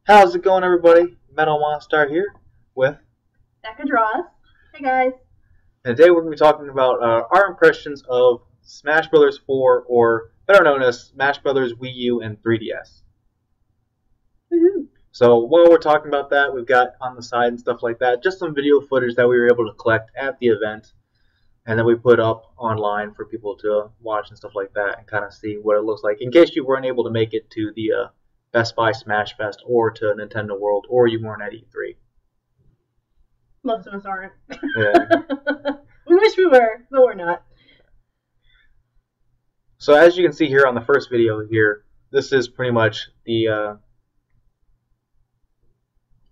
How's it going, everybody? Metal Monster here with, Becca Draws. Hey guys. and today we're going to be talking about our impressions of Smash Bros. 4, or better known as Smash Bros. Wii U and 3DS. Woohoo. So while we're talking about that, we've got on the side and stuff like that, just some video footage that we were able to collect at the event, and then we put up online for people to watch and stuff like that, and kind of see what it looks like, in case you weren't able to make it to the Best Buy Smash Fest or to Nintendo World, or you weren't at E3. Most of us aren't. Yeah. We wish we were, but we're not. So as you can see here on the first video here, this is pretty much the,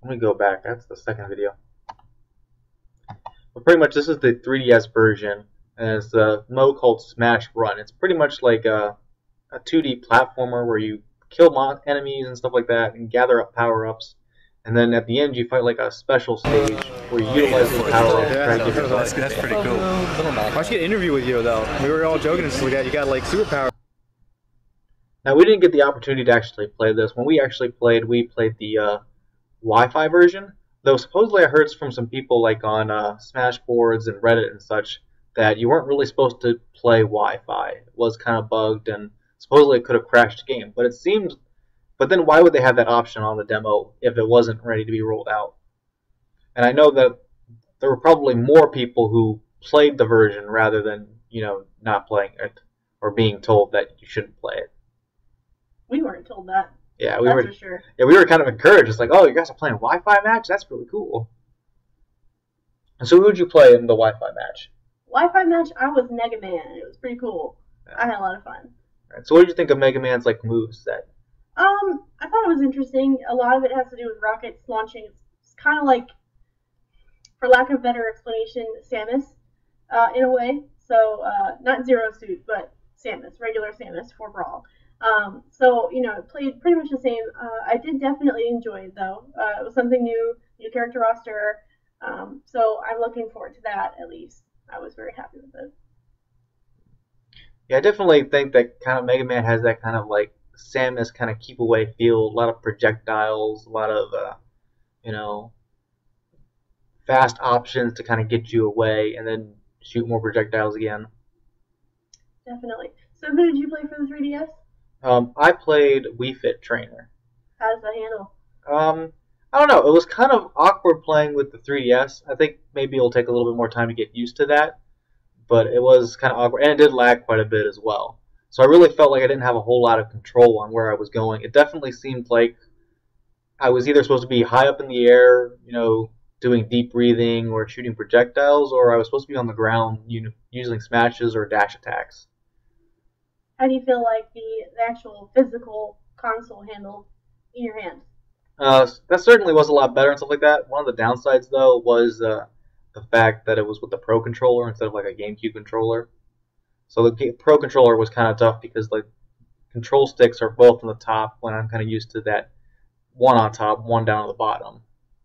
let me go back, that's the second video. But pretty much this is the 3DS version, and it's a mode called Smash Run. It's pretty much like a 2D platformer where you kill enemies and stuff like that, and gather up power-ups. And then at the end, you fight like a special stage where you utilize the power-ups to try to get your that's pretty cool. I should get an interview with you, though. We were all joking and stuff like that. You got like superpower. Now, we didn't get the opportunity to actually play this. When we actually played, we played the Wi-Fi version. Though supposedly I heard from some people like on Smash boards and Reddit and such that you weren't really supposed to play Wi-Fi. It was kind of bugged, and supposedly it could have crashed the game. But it seemed... But then why would they have that option on the demo if it wasn't ready to be rolled out? And I know that there were probably more people who played the version rather than, not playing it or being told that you shouldn't play it. We weren't told that. Yeah, That's for sure. Yeah, we were kind of encouraged. It's like, oh, you guys are playing a Wi-Fi match? That's really cool. And so who would you play in the Wi-Fi match? Wi-Fi match, I was Mega Man. It was pretty cool. Yeah. I had a lot of fun. Right, so what did you think of Mega Man's like moveset? I thought it was interesting. A lot of it has to do with rockets launching. It's kind of like, for lack of a better explanation, Samus, in a way. So, not Zero Suit, but Samus, regular Samus for Brawl. So, it played pretty much the same. I did definitely enjoy it, though. It was something new character roster. So I'm looking forward to that, at least. I was very happy with it. Yeah, I definitely think that kind of Mega Man has that kind of like Samus kind of keep away feel, a lot of projectiles, a lot of, fast options to kind of get you away and then shoot more projectiles again. Definitely. So who did you play for the 3DS? I played Wii Fit Trainer. How does that handle? I don't know. It was kind of awkward playing with the 3DS. I think maybe it'll take a little bit more time to get used to that. But it was kind of awkward, and it did lag quite a bit as well. So I really felt like I didn't have a whole lot of control on where I was going. It definitely seemed like I was either supposed to be high up in the air, doing deep breathing or shooting projectiles, or I was supposed to be on the ground, using smashes or dash attacks. How do you feel like the actual physical console handled in your hand? That certainly was a lot better and stuff like that. One of the downsides, though, was the fact that it was with the Pro Controller instead of like a GameCube controller. So the Pro Controller was kind of tough because like control sticks are both on the top when I'm kind of used to that one on top, one down on the bottom.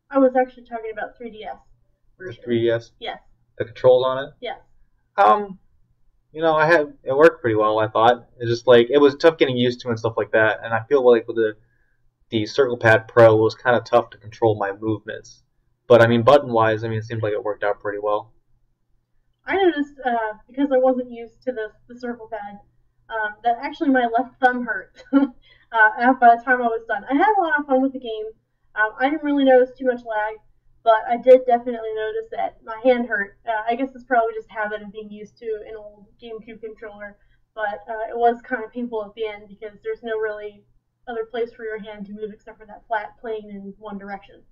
I was actually talking about 3DS version. The 3DS? Yes. The controls on it? Yes. It worked pretty well, I thought. It's just like, it was tough getting used to and stuff like that, and I feel like with the Circle Pad Pro, it was kind of tough to control my movements. But, button-wise, it seemed like it worked out pretty well. I noticed, because I wasn't used to the Circle Pad, that actually my left thumb hurt by the time I was done. I had a lot of fun with the game. I didn't really notice too much lag, but I did definitely notice that my hand hurt. I guess it's probably just habit of being used to an old GameCube controller, but it was kind of painful at the end because there's no really other place for your hand to move except for that flat plane in one direction.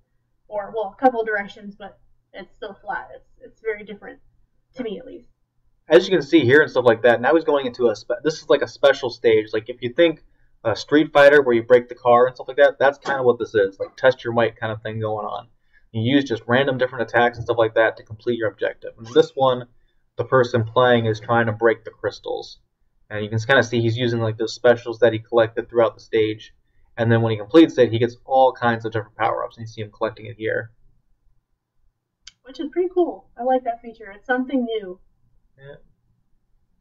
Or, well, a couple of directions, but it's still flat. It's very different, to me at least. As you can see here and stuff like that, now he's going into this is like a special stage. Like if you think Street Fighter where you break the car and stuff like that, that's kind of what this is. Like test your might kind of thing going on. You use just random different attacks and stuff like that to complete your objective. And this one, the person playing is trying to break the crystals. And you can kind of see he's using like those specials that he collected throughout the stage. And then when he completes it, he gets all kinds of different power-ups. And you see him collecting it here. Which is pretty cool. I like that feature. It's something new. Yeah.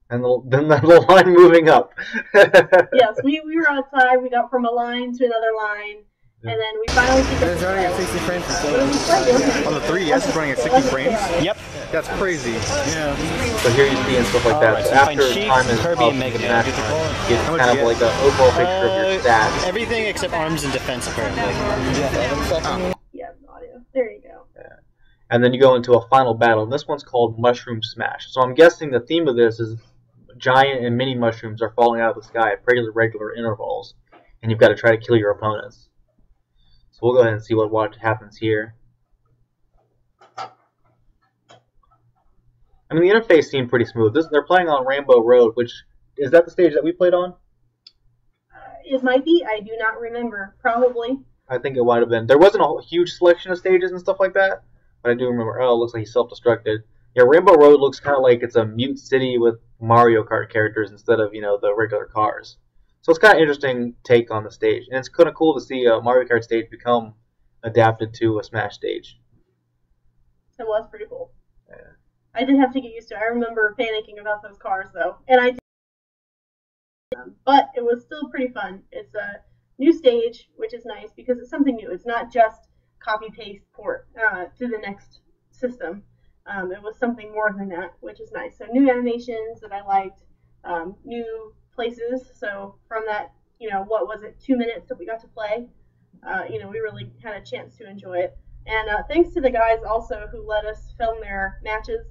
And then the line moving up. Yes, we were outside. We got from a line to another line. And then we finally get It's running at 60 frames per What are we second. playing? On the 3DS, it's running at 60 frames. Yep. That's crazy. Yeah. So here you see and stuff like that. Alright, So so you find after Sheik, time is Kirby, up, and Mega Man. Smash Run, you get How much kind you of like get? an overall picture of your stats. Everything except arms and defense, apparently. Yeah, audio. There you go. And then you go into a final battle. And this one's called Mushroom Smash. So I'm guessing the theme of this is giant and mini mushrooms are falling out of the sky at regular intervals. And you've got to try to kill your opponents. So we'll go ahead and see what happens here. I mean, the interface seemed pretty smooth. They're playing on Rainbow Road, which, is that the stage that we played on? It might be. I do not remember. Probably. I think it might have been. There wasn't a huge selection of stages and stuff like that, but I do remember. Oh, it looks like he self-destructed. Yeah, Rainbow Road looks kind of like it's a Mute City with Mario Kart characters instead of, the regular cars. So it's kind of interesting take on the stage, and it's kind of cool to see a Mario Kart stage become adapted to a Smash stage. It was pretty cool. Yeah. I did have to get used to it. I remember panicking about those cars, though. And I did. But it was still pretty fun. It's a new stage, which is nice because it's something new. It's not just copy-paste port to the next system. It was something more than that, which is nice. So new animations that I liked, new places. So from that, what was it, 2 minutes that we got to play, we really had a chance to enjoy it. And thanks to the guys also who let us film their matches,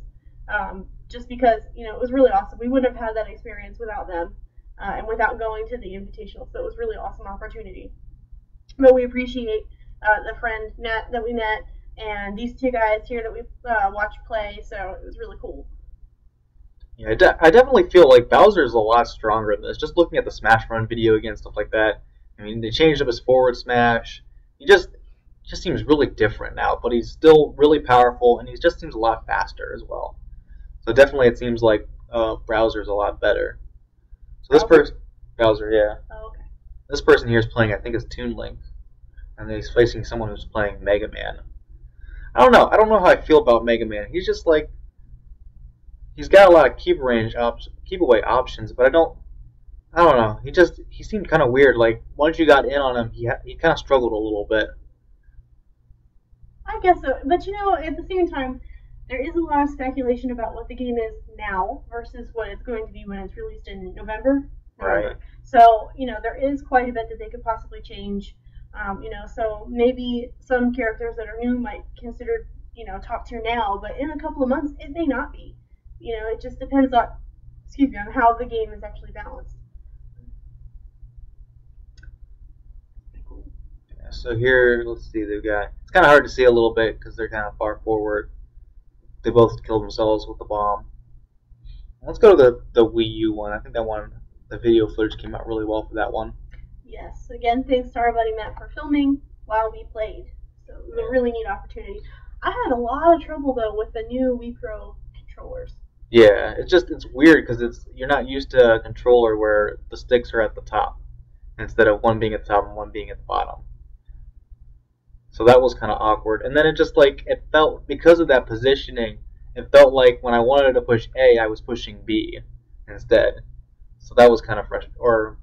just because, it was really awesome. We wouldn't have had that experience without them and without going to the Invitational. So it was a really awesome opportunity. But we appreciate the friend Matt that we met and these two guys here that we watched play. So it was really cool. Yeah, I definitely feel like Bowser's a lot stronger in this. Just looking at the Smash Run video again, stuff like that. I mean, they changed up his forward smash. He just seems really different now, but he's still really powerful, and he just seems a lot faster as well. So definitely it seems like Bowser's a lot better. So this person, Bowser, yeah. Oh, okay. This person here is playing, I think, is Toon Link, and he's facing someone who's playing Mega Man. I don't know how I feel about Mega Man. He's just like, he's got a lot of keep away options, but I don't know. He seemed kind of weird. Like once you got in on him, he kind of struggled a little bit. I guess so, but at the same time, there is a lot of speculation about what the game is now versus what it's going to be when it's released in November. Right. So, there is quite a bit that they could possibly change. So maybe some characters that are new might consider, top tier now, but in a couple of months, it may not be. It just depends on, on how the game is actually balanced. Yeah, so here, let's see, they've got, it's kind of hard to see a little bit because they're kind of far forward. They both killed themselves with the bomb. Let's go to the Wii U one. I think that one, the video footage came out really well for that one. Yes, again, thanks to our buddy Matt for filming while we played. So it was a really neat opportunity. I had a lot of trouble, though, with the new Wii Pro controllers. Yeah, it's weird because you're not used to a controller where the sticks are at the top instead of one being at the top and one being at the bottom. So that was kind of awkward. And then it felt, because of that positioning, it felt like when I wanted to push A, I was pushing B instead. So that was kind of frustrating, or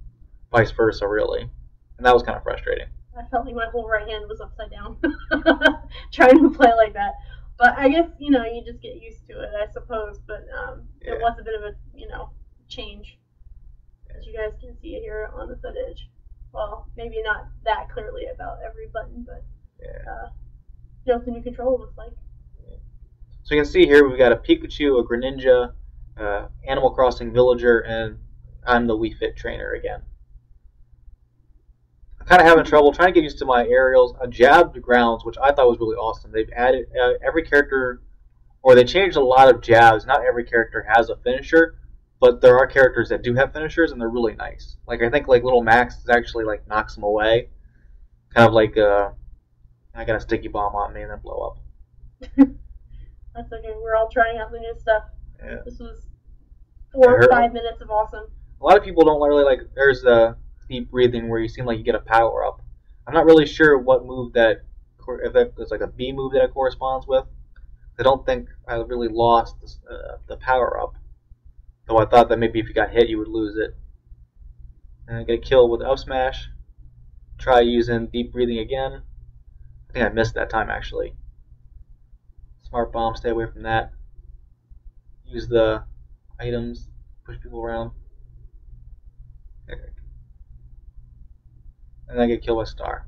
vice versa, really. And that was kind of frustrating. I felt like my whole right hand was upside down trying to play like that. But I guess, you just get used to it, I suppose. But It was a bit of a, change. As you guys can see here on the footage. Well, maybe not that clearly about every button, but what the new controller looks like. So you can see here we've got a Pikachu, a Greninja, Animal Crossing Villager, and I'm the Wii Fit trainer again. I'm kind of having trouble trying to get used to my aerials. Jabbed grounds, which I thought was really awesome. They've added every character, or they changed a lot of jabs. Not every character has a finisher, but there are characters that do have finishers, and they're really nice. Like I think Little Max is actually knocks them away, kind of like I got a sticky bomb on me and then blow up. That's okay. We're all trying out the new stuff. Yeah. This was 4 or 5 minutes of awesome. A lot of people don't really like. There's deep breathing where you seem like you get a power up. I'm not really sure what move if it's like a B move that it corresponds with. I don't think I really lost the power up. Though I thought that maybe if you got hit, you would lose it. And I get a kill with up smash. try using deep breathing again. I think I missed that time actually. Smart bomb, stay away from that. Use the items, push people around. And then I get killed by Star.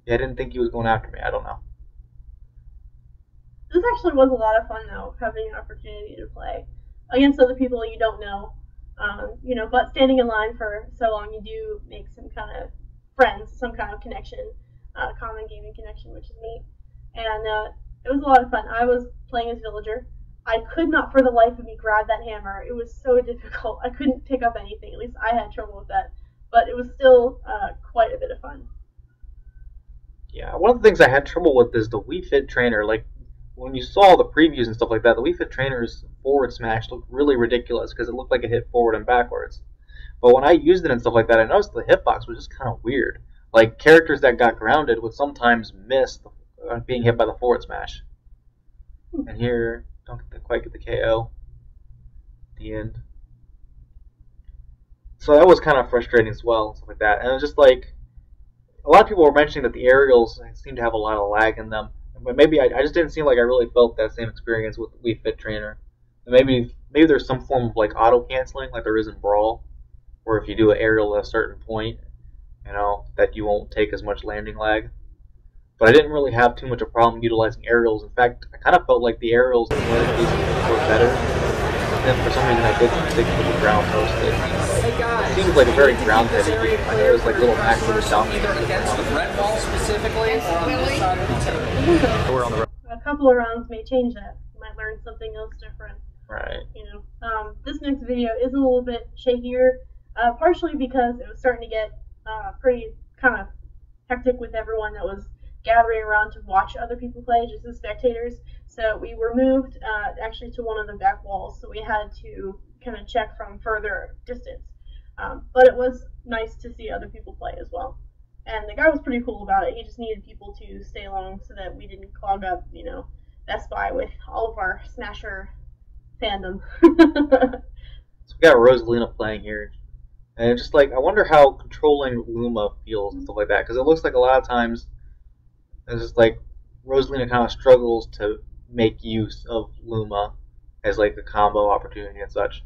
Yeah, I didn't think he was going after me. I don't know. This actually was a lot of fun, though, having an opportunity to play against other people you don't know. But standing in line for so long, you do make some kind of friends, some kind of connection, common gaming connection, which is neat. And it was a lot of fun. I was playing as Villager. I could not for the life of me grab that hammer. It was so difficult. I couldn't pick up anything. At least I had trouble with that. But it was still quite a bit of fun. Yeah, one of the things I had trouble with is the Wii Fit Trainer. Like, when you saw the previews and stuff like that, the Wii Fit Trainer's forward smash looked really ridiculous because it looked like it hit forward and backwards. But when I used it and stuff like that, I noticed the hitbox was just kind of weird. Like, characters that got grounded would sometimes miss being hit by the forward smash. And here, don't quite get the KO at the end. So that was kind of frustrating as well, and stuff like that. And it was just like, a lot of people were mentioning that the aerials seem to have a lot of lag in them. But maybe I just didn't seem like I really felt that same experience with Wii Fit Trainer. And maybe there's some form of like auto canceling, like there is in Brawl, where if you do an aerial at a certain point, that you won't take as much landing lag. But I didn't really have too much of a problem utilizing aerials. In fact, I kind of felt like the aerials in the other cases were better. And for some reason I did stick with the ground posted. It seems like a very ground heavy game. Like it was like little macros dominating. We're on the road. A couple of rounds may change that. You might learn something else different. Right. This next video is a little bit shakier, partially because it was starting to get pretty kind of hectic with everyone that was gathering around to watch other people play, just as spectators. So we were moved actually to one of the back walls, so we had to kind of check from further distance. But it was nice to see other people play as well. And the guy was pretty cool about it. He just needed people to stay along so that we didn't clog up, Best Buy with all of our Smasher fandom. So we got Rosalina playing here. And it's just like, I wonder how controlling Luma feels and stuff like that. Because it looks like a lot of times, it's just like Rosalina kind of struggles to make use of Luma as like a combo opportunity and such.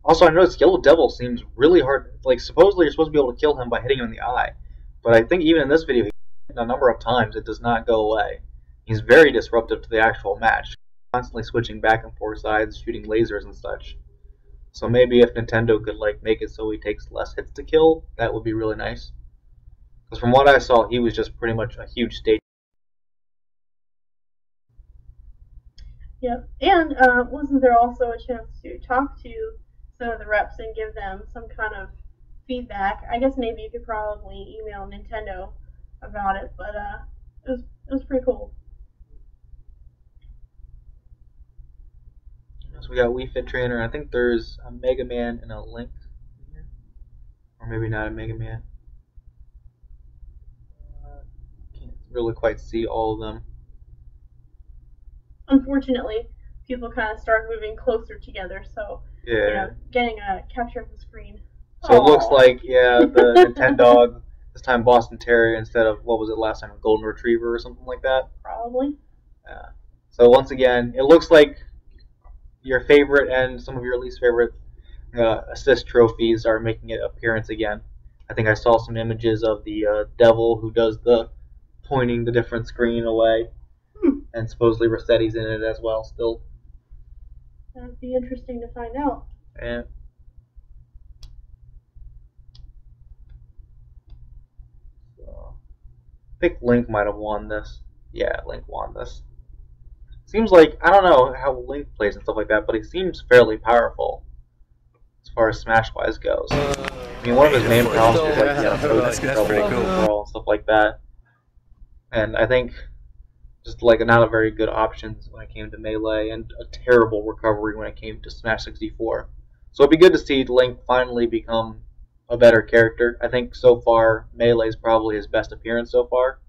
Also, I noticed Yellow Devil seems really hard. Like, supposedly you're supposed to be able to kill him by hitting him in the eye. But I think even in this video, he hit a number of times, it does not go away. He's very disruptive to the actual match. Constantly switching back and forth sides, shooting lasers and such. So maybe if Nintendo could like make it so he takes less hits to kill, that would be really nice. Because from what I saw, he was just pretty much a huge stage. Yep. And wasn't there also a chance to talk to some of the reps and give them some kind of feedback? I guess maybe you could probably email Nintendo about it, but it was pretty cool. So we got Wii Fit Trainer. I think there's a Mega Man and a Link here. Or maybe not a Mega Man. Can't really quite see all of them. Unfortunately, people kind of start moving closer together, so Yeah. getting a capture of the screen. So it looks like, yeah, the Nintendog, this time Boston Terrier instead of, what was it last time, a Golden Retriever or something like that. Probably. Yeah. So once again, it looks like your favorite and some of your least favorite assist trophies are making an appearance again. I think I saw some images of the devil who does the pointing the different screen away. And supposedly Rossetti's in it as well still. That'd be interesting to find out. Yeah. So, I think Link might have won this. Yeah, Link won this. Seems like, I don't know how Link plays and stuff like that, but he seems fairly powerful as far as Smash-wise goes. I mean, one of his main problems is like, that's pretty cool. Overall and stuff like that. And I think just like not a very good options when it came to Melee, and a terrible recovery when it came to Smash 64. So it'd be good to see Link finally become a better character. I think so far Melee is probably his best appearance so far.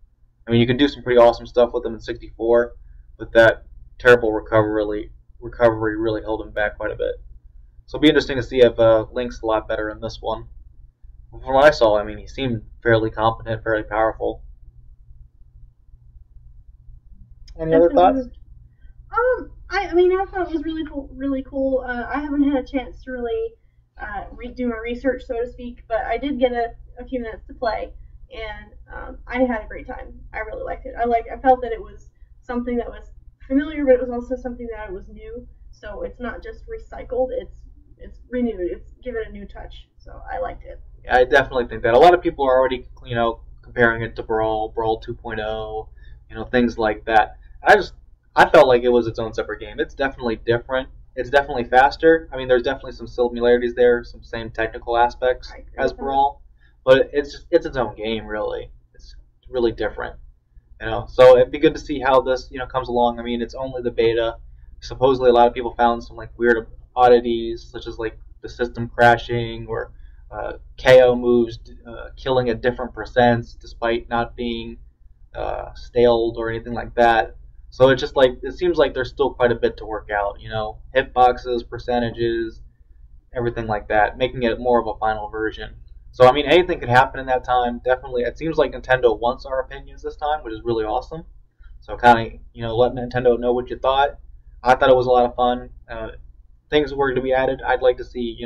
I mean, you can do some pretty awesome stuff with him in 64, but that terrible recovery really held him back quite a bit. So it'll be interesting to see if Link's a lot better in this one. From what I saw, I mean, he seemed fairly competent, fairly powerful. Any other thoughts? I mean, I thought it was really cool. Really cool. I haven't had a chance to really do my research, so to speak, but I did get a few minutes to play, and I had a great time. I really liked it. I felt that it was something that was familiar, but it was also something that was new. So it's not just recycled; it's renewed. It's given a new touch. So I liked it. Yeah, I definitely think that. A lot of people are already, comparing it to Brawl, Brawl 2.0, things like that. I felt like it was its own separate game. It's definitely different. It's definitely faster. I mean, there's definitely some similarities there, some same technical aspects as Brawl, but it's its own game, really. It's really different, So it'd be good to see how this, comes along. I mean, it's only the beta. Supposedly, a lot of people found some like weird oddities, such as like the system crashing or KO moves killing at different percents despite not being staled or anything like that. So it's just like it seems like there's still quite a bit to work out, hitboxes, percentages, everything like that, making it more of a final version. So I mean, anything could happen in that time. Definitely, it seems like Nintendo wants our opinions this time, which is really awesome. So kind of, let Nintendo know what you thought. I thought it was a lot of fun. Things were to be added. I'd like to see,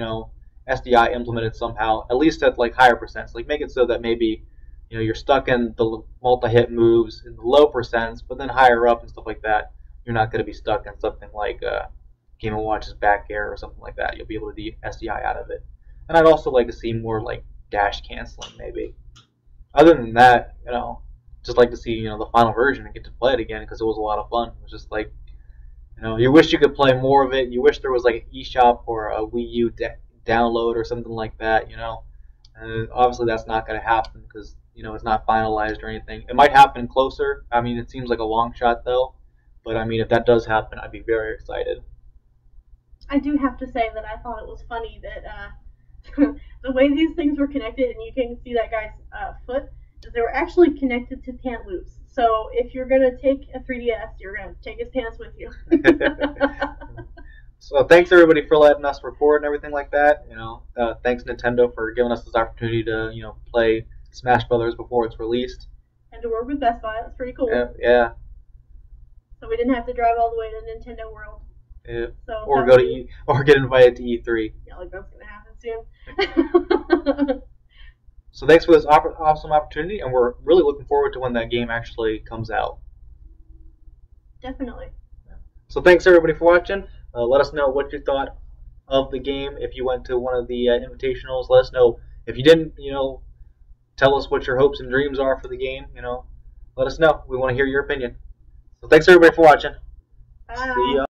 SDI implemented somehow, at least at like higher percents. Like make it so that maybe you're stuck in the multi-hit moves in the low percents, but then higher up and stuff like that, you're not going to be stuck in something like Game & Watch's back air or something like that. You'll be able to do SDI out of it. And I'd also like to see more like dash canceling, maybe. Other than that, just like to see the final version and get to play it again because it was a lot of fun. It was just like you wish you could play more of it. You wish there was like an eShop or a Wii U download or something like that. And obviously that's not going to happen because it's not finalized or anything. It might happen closer. I mean, it seems like a long shot though. But I mean, if that does happen, I'd be very excited. I do have to say that I thought it was funny that the way these things were connected, and you can see that guy's foot, is they were actually connected to pant loops. So if you're going to take a 3DS, you're going to take his pants with you. So thanks everybody for letting us record and everything like that. Thanks Nintendo for giving us this opportunity to play Smash Brothers before it's released. And to work with Best Buy, that's pretty cool. Yeah. So we didn't have to drive all the way to Nintendo World. Yeah. So or go to or get invited to E3. Yeah, like that's gonna happen soon. So thanks for this awesome opportunity, and we're really looking forward to when that game actually comes out. Definitely. So thanks everybody for watching. Let us know what you thought of the game. If you went to one of the invitationals, let us know. If you didn't, tell us what your hopes and dreams are for the game. Let us know. We want to hear your opinion. So thanks everybody for watching. Bye. See ya.